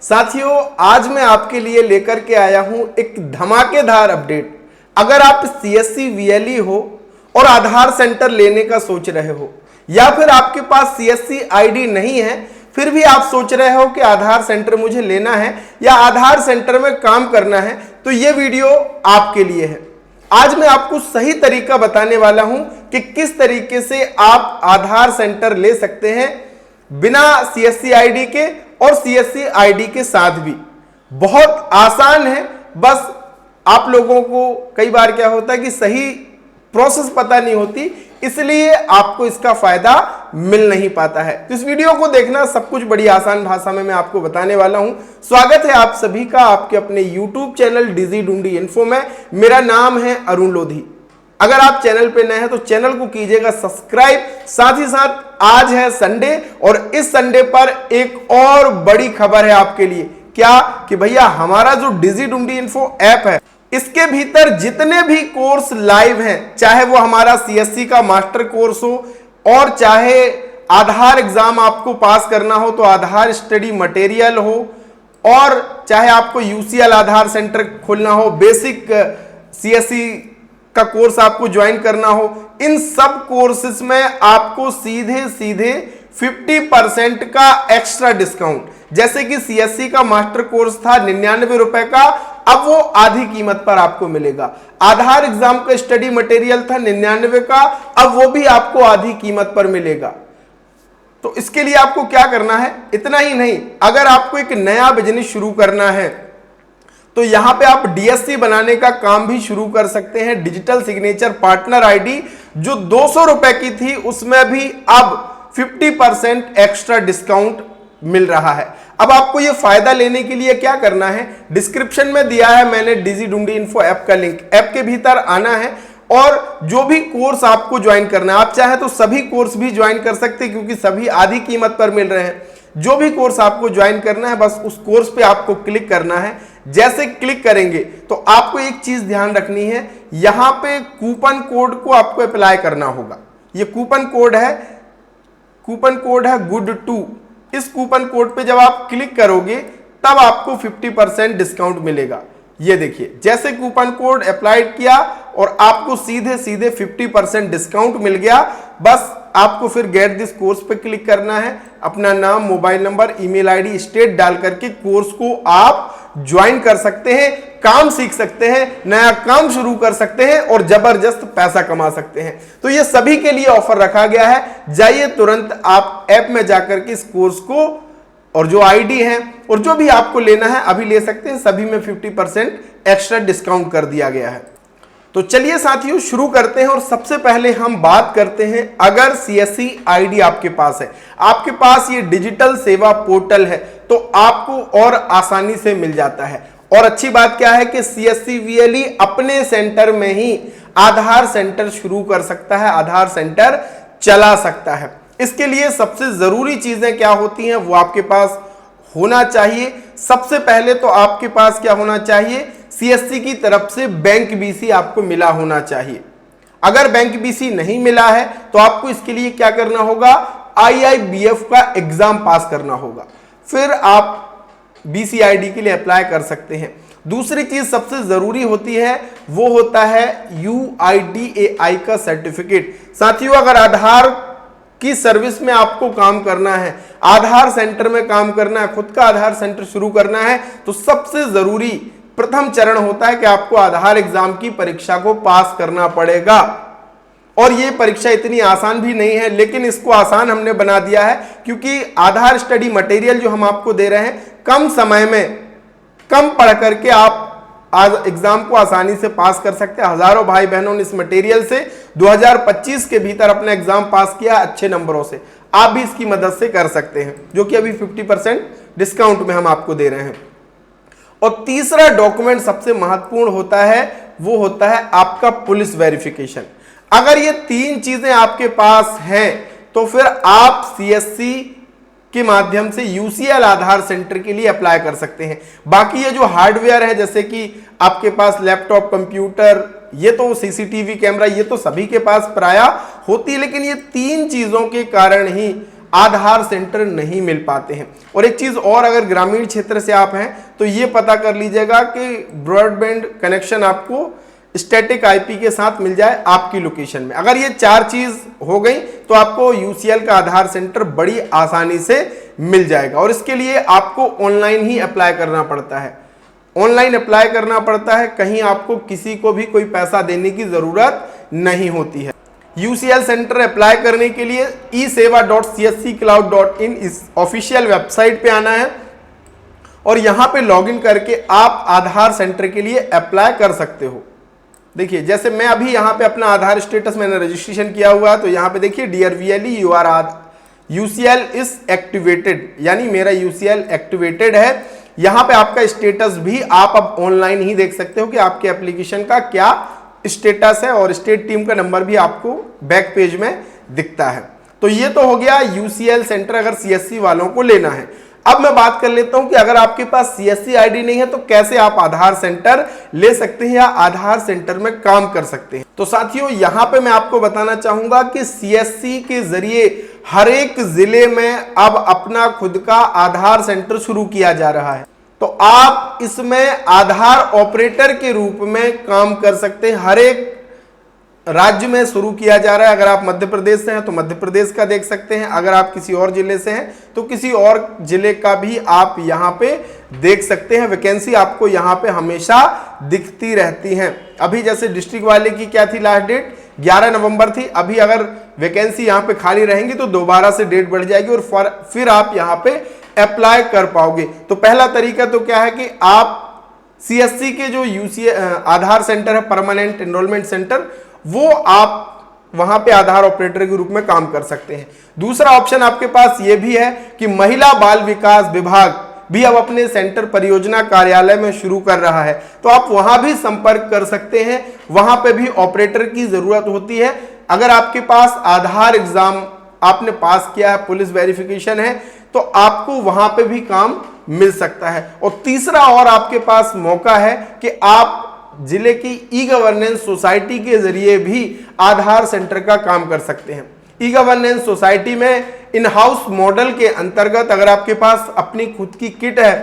साथियों, आज मैं आपके लिए लेकर के आया हूं एक धमाकेदार अपडेट। अगर आप सीएससी वीएलई हो और आधार सेंटर लेने का सोच रहे हो, या फिर आपके पास सीएससी आईडी नहीं है फिर भी आप सोच रहे हो कि आधार सेंटर मुझे लेना है या आधार सेंटर में काम करना है, तो यह वीडियो आपके लिए है। आज मैं आपको सही तरीका बताने वाला हूं कि किस तरीके से आप आधार सेंटर ले सकते हैं बिना सीएससी आईडी के और सीएससी आईडी के साथ भी। बहुत आसान है, बस आप लोगों को कई बार क्या होता है कि सही प्रोसेस पता नहीं होती, इसलिए आपको इसका फायदा मिल नहीं पाता है। तो इस वीडियो को देखना, सब कुछ बड़ी आसान भाषा में मैं आपको बताने वाला हूं। स्वागत है आप सभी का आपके अपने YouTube चैनल डिजी ढूंढी इन्फो में। मेरा नाम है अरुण लोधी। अगर आप चैनल पे नए हैं तो चैनल को कीजिएगा सब्सक्राइब। साथ ही साथ आज है संडे और इस संडे पर एक और बड़ी खबर है आपके लिए। क्या कि भैया हमारा जो डिजी ढूंढी इन्फो ऐप है, इसके भीतर जितने भी कोर्स लाइव हैं, चाहे वो हमारा सीएससी का मास्टर कोर्स हो और चाहे आधार एग्जाम आपको पास करना हो तो आधार स्टडी मटेरियल हो, और चाहे आपको यूसीएल आधार सेंटर खोलना हो, बेसिक सीएससी का कोर्स आपको ज्वाइन करना हो, इन सब कोर्सेज में आपको सीधे सीधे 50% का एक्स्ट्रा डिस्काउंट। जैसे कि सीएससी का मास्टर कोर्स था 99 रुपए का, अब वो आधी कीमत पर आपको मिलेगा। आधार एग्जाम का स्टडी मटेरियल था 99 का, अब वो भी आपको आधी कीमत पर मिलेगा। तो इसके लिए आपको क्या करना है, इतना ही नहीं, अगर आपको एक नया बिजनेस शुरू करना है तो यहां पे आप डीएससी बनाने का काम भी शुरू कर सकते हैं। डिजिटल सिग्नेचर पार्टनर आईडी जो 200 रुपए की थी, उसमें भी अब 50% एक्स्ट्रा डिस्काउंट मिल रहा है। अब आपको यह फायदा लेने के लिए क्या करना है, डिस्क्रिप्शन में दिया है मैंने डिजी ढूंढी इन्फो ऐप का लिंक। ऐप के भीतर आना है और जो भी कोर्स आपको ज्वाइन करना है, आप चाहे तो सभी कोर्स भी ज्वाइन कर सकते हैं क्योंकि सभी आधी कीमत पर मिल रहे हैं। जो भी कोर्स आपको ज्वाइन करना है, बस उस कोर्स पे आपको क्लिक करना है। जैसे क्लिक करेंगे तो आपको एक चीज ध्यान रखनी है, यहां पे कूपन कोड को आपको अप्लाई करना होगा। ये कूपन कोड है गुड2। इस कूपन कोड पे जब आप क्लिक करोगे तब आपको 50% डिस्काउंट मिलेगा। ये देखिए, जैसे कूपन कोड अप्लाइड किया और आपको सीधे सीधे 50% डिस्काउंट मिल गया। बस आपको फिर गेट दिस कोर्स पे क्लिक करना है, अपना नाम, mobile number, email ID, state डाल करके कोर्स को आप ज्वाइन कर सकते हैं, काम सीख सकते हैं, नया काम शुरू कर सकते हैं और जबरदस्त पैसा कमा सकते हैं। तो ये सभी के लिए ऑफर रखा गया है। जाइए तुरंत आप ऐप में जाकर के इस कोर्स को और जो आईडी है और जो भी आपको लेना है अभी ले सकते हैं। सभी में 50% एक्स्ट्रा डिस्काउंट कर दिया गया है। तो चलिए साथियों शुरू करते हैं और सबसे पहले हम बात करते हैं, अगर सीएससी आईडी आपके पास है, आपके पास ये डिजिटल सेवा पोर्टल है, तो आपको और आसानी से मिल जाता है। और अच्छी बात क्या है कि सीएससी वीएलई अपने सेंटर में ही आधार सेंटर शुरू कर सकता है, आधार सेंटर चला सकता है। इसके लिए सबसे जरूरी चीजें क्या होती हैं वो आपके पास होना चाहिए। सबसे पहले तो आपके पास क्या होना चाहिए, सीएससी की तरफ से बैंक बीसी आपको मिला होना चाहिए। अगर बैंक बीसी नहीं मिला है तो आपको इसके लिए क्या करना होगा, आईआईबीएफ का एग्जाम पास करना होगा, फिर आप बीसीआईडी के लिए अप्लाई कर सकते हैं। दूसरी चीज सबसे जरूरी होती है वो होता है यूआईडीएआई का सर्टिफिकेट। साथियों, अगर आधार की सर्विस में आपको काम करना है, आधार सेंटर में काम करना है, खुद का आधार सेंटर शुरू करना है, तो सबसे जरूरी प्रथम चरण होता है कि आपको आधार एग्जाम की परीक्षा को पास करना पड़ेगा। और ये परीक्षा इतनी आसान भी नहीं है, लेकिन इसको आसान हमने बना दिया है क्योंकि आधार स्टडी मटेरियल जो हम आपको दे रहे हैं, कम समय में कम पढ़ करके आप आज एग्जाम को आसानी से पास कर सकते हैं। हजारों भाई बहनों ने इस मटेरियल से 2025 के भीतर अपना एग्जाम पास किया अच्छे नंबरों से। आप भी इसकी मदद से कर सकते हैं, जो कि अभी 50% डिस्काउंट में हम आपको दे रहे हैं। और तीसरा डॉक्यूमेंट सबसे महत्वपूर्ण होता है, वो होता है आपका पुलिस वेरिफिकेशन। अगर ये तीन चीजें आपके पास हैं तो फिर आप सीएससी के माध्यम से यूसीएल आधार सेंटर के लिए अप्लाई कर सकते हैं। बाकी ये जो हार्डवेयर है, जैसे कि आपके पास लैपटॉप, कंप्यूटर, ये तो सीसीटीवी कैमरा, ये तो सभी के पास प्राय होती है, लेकिन ये तीन चीजों के कारण ही आधार सेंटर नहीं मिल पाते हैं। और एक चीज और, अगर ग्रामीण क्षेत्र से आप हैं तो ये पता कर लीजिएगा कि ब्रॉडबैंड कनेक्शन आपको स्टैटिक आईपी के साथ मिल जाए आपकी लोकेशन में। अगर ये 4 चीज हो गई तो आपको यूसीएल का आधार सेंटर बड़ी आसानी से मिल जाएगा। और इसके लिए आपको ऑनलाइन ही अप्लाई करना पड़ता है, ऑनलाइन अप्लाई करना पड़ता है, कहीं आपको किसी को भी कोई पैसा देने की जरूरत नहीं होती है। यूसीएल सेंटर अप्लाई करने के लिए eseva.csccloud.in इस ऑफिशियल वेबसाइट पे आना है और यहां पे लॉगिन करके आप आधार सेंटर के लिए अप्लाई कर सकते हो। देखिए, जैसे मैं अभी यहाँ पे अपना आधार स्टेटस मैंने रजिस्ट्रेशन किया हुआ है, तो यहाँ पे देखिए dear VLE your UCL is activated, यानी मेरा यूसीएल एक्टिवेटेड है। यहाँ पे आपका स्टेटस भी आप अब ऑनलाइन ही देख सकते हो कि आपके एप्लीकेशन का क्या स्टेटस है, और स्टेट टीम का नंबर भी आपको बैक पेज में दिखता है। तो ये तो हो गया यूसीएल सेंटर अगर सीएससी वालों को लेना है। अब मैं बात कर लेता हूं कि अगर आपके पास सीएससी आईडी नहीं है तो कैसे आप आधार सेंटर ले सकते हैं या आधार सेंटर में काम कर सकते हैं। तो साथियों, यहां पे मैं आपको बताना चाहूंगा कि सीएससी के जरिए हर एक जिले में अब अपना खुद का आधार सेंटर शुरू किया जा रहा है। तो आप इसमें आधार ऑपरेटर के रूप में काम कर सकते हैं। हर एक राज्य में शुरू किया जा रहा है। अगर आप मध्य प्रदेश से हैं तो मध्य प्रदेश का देख सकते हैं, अगर आप किसी और जिले से हैं तो किसी और जिले का भी आप यहां पे देख सकते हैं। वैकेंसी आपको यहां पे हमेशा दिखती रहती हैं। अभी जैसे डिस्ट्रिक्ट वाले की क्या थी लास्ट डेट, 11 नवंबर थी। अभी अगर वैकेंसी यहां पे खाली रहेंगी तो दोबारा से डेट बढ़ जाएगी और फिर आप यहां पे अप्लाई कर पाओगे। तो पहला तरीका तो क्या है कि आप सीएससी के जो आधार सेंटर है, परमानेंट एनरोलमेंट सेंटर, वो आप वहां पे आधार ऑपरेटर के रूप में काम कर सकते हैं। दूसरा ऑप्शन आपके पास ये भी है कि महिला बाल विकास विभाग भी अब अपने सेंटर परियोजना कार्यालय में शुरू कर रहा है, तो आप वहां भी संपर्क कर सकते हैं। वहां पे भी ऑपरेटर की जरूरत होती है। अगर आपके पास आधार एग्जाम आपने पास किया है, पुलिस वेरिफिकेशन है, तो आपको वहां पे भी काम मिल सकता है। और तीसरा और आपके पास मौका है कि आप जिले की ई गवर्नेंस सोसाइटी के जरिए भी आधार सेंटर का काम कर सकते हैं। ई गवर्नेंस सोसाइटी में इन हाउस मॉडल के अंतर्गत अगर आपके पास अपनी खुद की किट है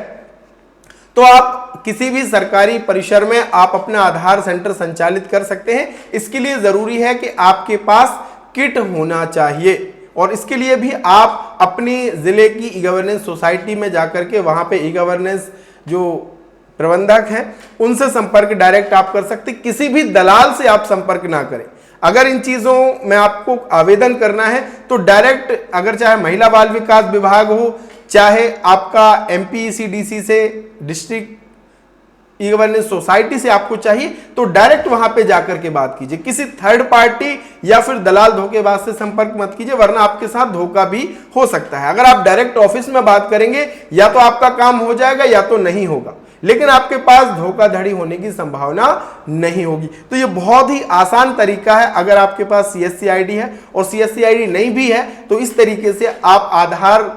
तो आप किसी भी सरकारी परिसर में आप अपना आधार सेंटर संचालित कर सकते हैं। इसके लिए जरूरी है कि आपके पास किट होना चाहिए, और इसके लिए भी आप अपनी जिले की ई गवर्नेंस सोसाइटी में जाकर के वहां पे ई गवर्नेंस जो प्रबंधक हैं उनसे संपर्क डायरेक्ट आप कर सकते। किसी भी दलाल से आप संपर्क ना करें। अगर इन चीजों में आपको आवेदन करना है तो डायरेक्ट, अगर चाहे महिला बाल विकास विभाग हो, चाहे आपका एमपीईसीडीसी से डिस्ट्रिक्ट ई गवर्नेंस सोसाइटी से आपको चाहिए, तो डायरेक्ट वहां पे जाकर के बात कीजिए। किसी थर्ड पार्टी या फिर दलाल धोखेबाज से संपर्क मत कीजिए, वरना आपके साथ धोखा भी हो सकता है। अगर आप डायरेक्ट ऑफिस में बात करेंगे या तो आपका काम हो जाएगा या तो नहीं होगा, लेकिन आपके पास धोखाधड़ी होने की संभावना नहीं होगी। तो ये बहुत ही आसान तरीका है। अगर आपके पास सीएससी आईडी है और सीएससी आईडी नहीं भी है तो इस तरीके से आप आधार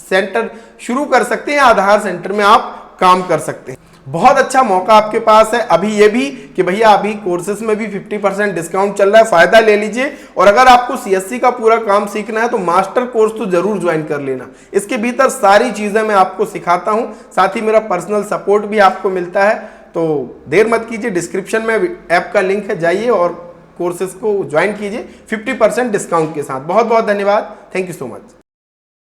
सेंटर शुरू कर सकते हैं, आधार सेंटर में आप काम कर सकते हैं। बहुत अच्छा मौका आपके पास है अभी ये भी कि भैया अभी कोर्सेज में भी 50% डिस्काउंट चल रहा है, फायदा ले लीजिए। और अगर आपको सीएससी का पूरा काम सीखना है तो मास्टर कोर्स तो जरूर ज्वाइन कर लेना। इसके भीतर सारी चीजें मैं आपको सिखाता हूं, साथ ही मेरा पर्सनल सपोर्ट भी आपको मिलता है। तो देर मत कीजिए, डिस्क्रिप्शन में ऐप का लिंक है, जाइए और कोर्सेज को ज्वाइन कीजिए 50% डिस्काउंट के साथ। बहुत बहुत धन्यवाद, थैंक यू सो मच।